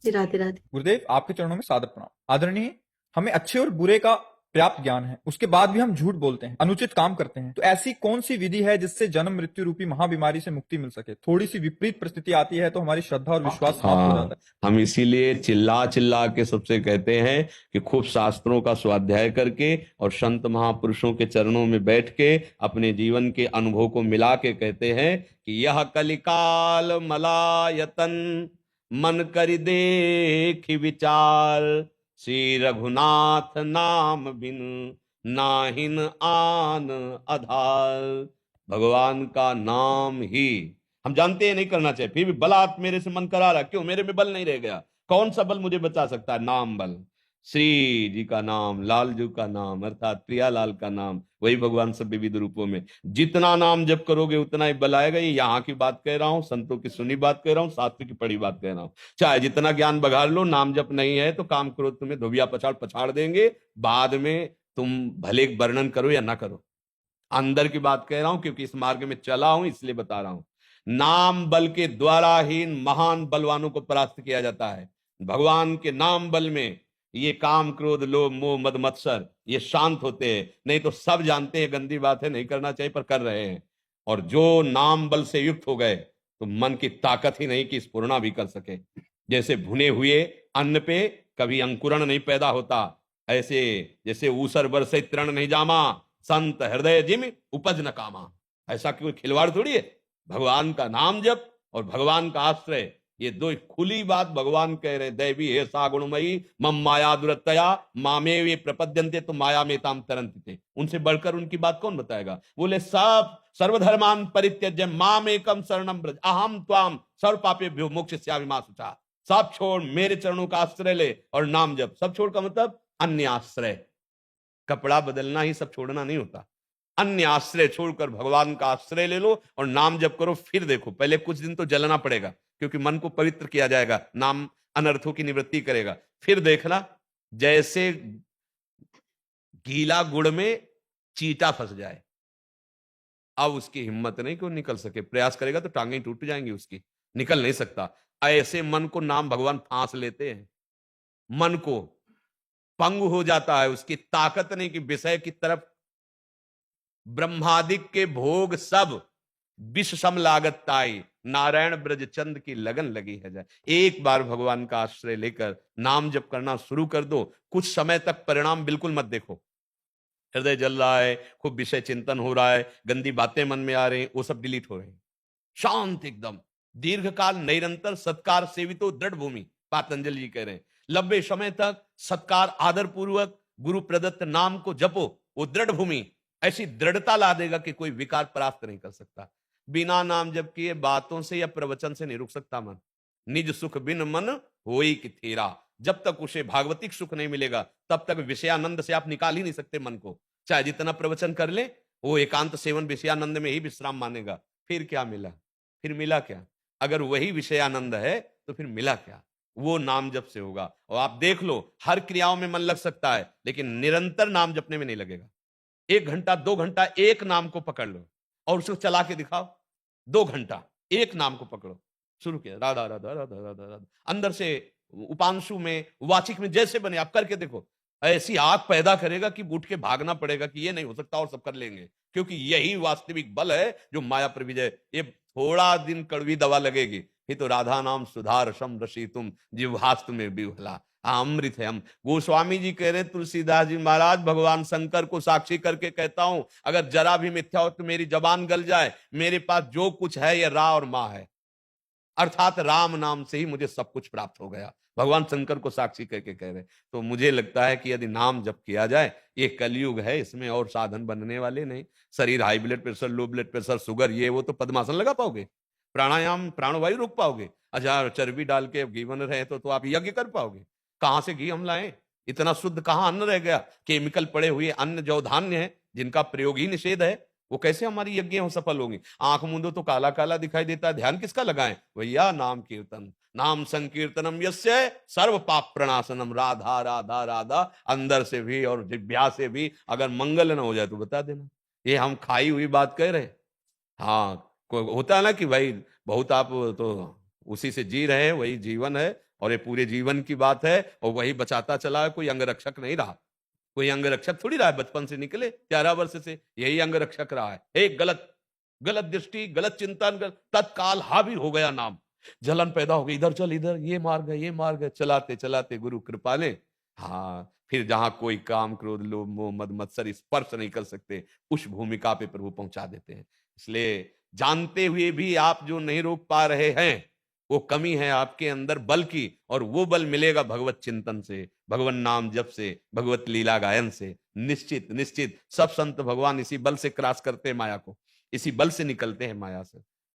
जी, राधे राधे। गुरुदेव आपके चरणों में सादर प्रणाम। आदरणीय, हमें अच्छे और बुरे का पर्याप्त ज्ञान है, उसके बाद भी हम झूठ बोलते हैं, अनुचित काम करते हैं। तो ऐसी कौन सी विधि है जिससे जन्म मृत्यु रूपी महाबीमारी से मुक्ति मिल सके? थोड़ी सी विपरीत परिस्थिति आती है तो हमारी श्रद्धा और विश्वास समाप्त हो जाता हाँ, है। हम इसीलिए चिल्ला चिल्ला के सबसे कहते हैं कि खूब शास्त्रों का स्वाध्याय करके और संत महापुरुषों के चरणों में बैठ के अपने जीवन के अनुभव को मिला के कहते हैं कि यह कलिकाल मलायतन मन करि देख विचार, श्री रघुनाथ नाम बिन नाहिन आन आधार। भगवान का नाम ही हम जानते हैं नहीं करना चाहिए, फिर भी बलात् मेरे से मन करा रहा, क्यों? मेरे में बल नहीं रह गया। कौन सा बल मुझे बचा सकता है? नाम बल। श्री जी का नाम, लालजू का नाम, अर्थात प्रियालाल का नाम, वही भगवान सब विविध रूपों में। जितना नाम जप करोगे उतना ही बल आएगा। ये यहाँ की बात कह रहा हूं, संतों की सुनी बात कह रहा हूं, शास्त्र की पढ़ी बात कह रहा हूं। चाहे जितना ज्ञान बघार लो, नाम जप नहीं है तो काम करो, तुम्हें धोबिया पछाड़ पछाड़ देंगे। बाद में तुम भले वर्णन करो या ना करो। अंदर की बात कह रहा हूं, क्योंकि इस मार्ग में चला हूं इसलिए बता रहा हूं। नाम बल के द्वारा ही महान बलवानों को परास्त किया जाता है। भगवान के नाम बल में ये काम क्रोध लोभ मोह मद मत्सर ये शांत होते हैं। नहीं तो सब जानते हैं गंदी बात है, नहीं करना चाहिए, पर कर रहे हैं। और जो नाम बल से युक्त हो गए तो मन की ताकत ही नहीं कि स्फुरना भी कर सके। जैसे भुने हुए अन्न पे कभी अंकुरण नहीं पैदा होता, ऐसे जैसे ऊसर बरसे तृण नहीं जामा, संत हृदय जिम उपज न कामा। ऐसा कोई खिलवाड़ थोड़ी है। भगवान का नाम जप और भगवान का आश्रय, ये दो खुली बात भगवान कह रहे। दैवी है सा गुणमयी मम माया दुरतया मामे वे प्रपद्यन्ते तो माया में ताम तरंति। उनसे बढ़कर उनकी बात कौन बताएगा? बोले सब सर्वधर्मान परित्यज्य माम एकम शरणम ब्रज अहम त्वाम सर्व पापेभ्यो मोक्षयिष्यामि मा शुचा। सब छोड़ मेरे चरणों का आश्रय ले और नाम जप। सब छोड़ का मतलब अन्य आश्रय। कपड़ा बदलना ही सब छोड़ना नहीं होता। अन्य आश्रय छोड़कर भगवान का आश्रय ले लो और नाम जप करो। फिर देखो, पहले कुछ दिन तो जलना पड़ेगा, क्योंकि मन को पवित्र किया जाएगा, नाम अनर्थों की निवृत्ति करेगा। फिर देखना, जैसे गीला गुड़ में चींटा फंस जाए, अब उसकी हिम्मत नहीं कि वो निकल सके। प्रयास करेगा तो टांगें टूट जाएंगी उसकी, निकल नहीं सकता। ऐसे मन को नाम भगवान फांस लेते हैं। मन को पंगु हो जाता है, उसकी ताकत नहीं कि विषय की तरफ ब्रह्मादिक के भोग सब विष सम लागत ताई, नारायण ब्रज चंद की लगन लगी है जाए। एक बार भगवान का आश्रय लेकर नाम जप करना शुरू कर दो। कुछ समय तक परिणाम बिल्कुल मत देखो, हृदय जल रहा है, खूब विषय चिंतन हो रहा है, गंदी बातें मन में आ रही हैं, वो सब डिलीट हो रहे हैं। शांत एकदम, दीर्घकाल निरंतर सत्कार सेवितो दृढ़ भूमि, पातंजलि जी कह रहे हैं। लंबे समय तक सत्कार आदर पूर्वक गुरु प्रदत्त नाम को जपो, वो दृढ़ भूमि ऐसी दृढ़ता ला देगा कि कोई विकार परास्त नहीं कर सकता। बिना नाम जप किए बातों से या प्रवचन से नहीं रुक सकता मन। निज सुख बिन मन होई कि थेरा। जब तक उसे भागवतिक सुख नहीं मिलेगा तब तक विषयानंद से आप निकाल ही नहीं सकते मन को। चाहे जितना प्रवचन कर ले, वो एकांत सेवन विषयानंद में ही विश्राम मानेगा। फिर क्या मिला? फिर मिला क्या? अगर वही विषयानंद है तो फिर मिला क्या? वो नाम जप से होगा। और आप देख लो, हर क्रियाओं में मन लग सकता है, लेकिन निरंतर नाम जपने में नहीं लगेगा। 1 घंटा 2 घंटा एक नाम को पकड़ लो और उसको चला के दिखाओ। 2 घंटा एक नाम को पकड़ो, शुरू किया राधा राधा राधा राधा राधा, अंदर से उपांशु में वाचिक में जैसे बने आप करके देखो। ऐसी आग पैदा करेगा कि उठ के भागना पड़ेगा कि ये नहीं हो सकता और सब कर लेंगे, क्योंकि यही वास्तविक बल है जो माया पर विजय। ये थोड़ा दिन कड़वी दवा लगेगी, ये तो राधा नाम सुधार सम रसी तुम जिह्वास्त में विह्वला। अमृत है हम। गोस्वामी जी कह रहे, तुलसीदास जी महाराज, भगवान शंकर को साक्षी करके कहता हूं, अगर जरा भी मिथ्या हो तो मेरी जबान गल जाए। मेरे पास जो कुछ है ये रा और मां है, अर्थात राम नाम से ही मुझे सब कुछ प्राप्त हो गया। भगवान शंकर को साक्षी करके कह रहे। तो मुझे लगता है कि यदि नाम जप किया जाए, ये कलयुग है, इसमें और साधन बनने वाले नहीं। शरीर high blood pressure, low blood pressure, sugar, ये वो तो पद्मासन लगा पाओगे, प्राणायाम प्राणवायु रोक पाओगे, अच्छा चर्बी डाल के घी बन रहे तो आप यज्ञ कर पाओगे? कहां से घी हम लाएं? इतना शुद्ध कहां अन्न रह गया? केमिकल पड़े हुए अन्न जो धान्य है जिनका प्रयोग ही निषेध है, वो कैसे हमारी यज्ञ हो सफल होंगी? आंख मूंदो तो काला काला दिखाई देता है, ध्यान किसका लगाएं? भैया नाम कीर्तन। नाम संकीर्तनम यस्य सर्व पाप प्रणाशनम। राधा राधा राधा, अंदर से भी और जिह्वा से भी। अगर मंगल ना हो जाए तो बता देना। ये हम खाई हुई बात कह रहे? हाँ, होता है ना कि भाई बहुत आप तो उसी से जी रहे हैं, वही जीवन है, और ये पूरे जीवन की बात है, और वही बचाता चला है, कोई अंगरक्षक नहीं रहा। कोई अंगरक्षक थोड़ी रहा है, बचपन से निकले 11 वर्ष से यही अंगरक्षक रहा है। एक गलत गलत दृष्टि, गलत चिंतन, तत्काल हावी हो गया नाम, जलन पैदा हो गई, इधर चल, इधर, ये मार गए, ये मार गए, चलाते चलाते गुरु कृपा ने, हाँ, फिर जहां कोई काम, क्रोध, लोभ, मोह, मद, मत्सर स्पर्श नहीं कर सकते, उस भूमिका पे प्रभु पहुंचा देते हैं। इसलिए जानते हुए भी आप जो नहीं रोक पा रहे हैं, वो कमी है आपके अंदर बल की, और वो बल मिलेगा भगवत चिंतन से, भगवान नाम जप से, भगवत लीला गायन से। निश्चित निश्चित सब संत भगवान इसी बल से क्रॉस करते हैं माया को, इसी बल से निकलते हैं माया से।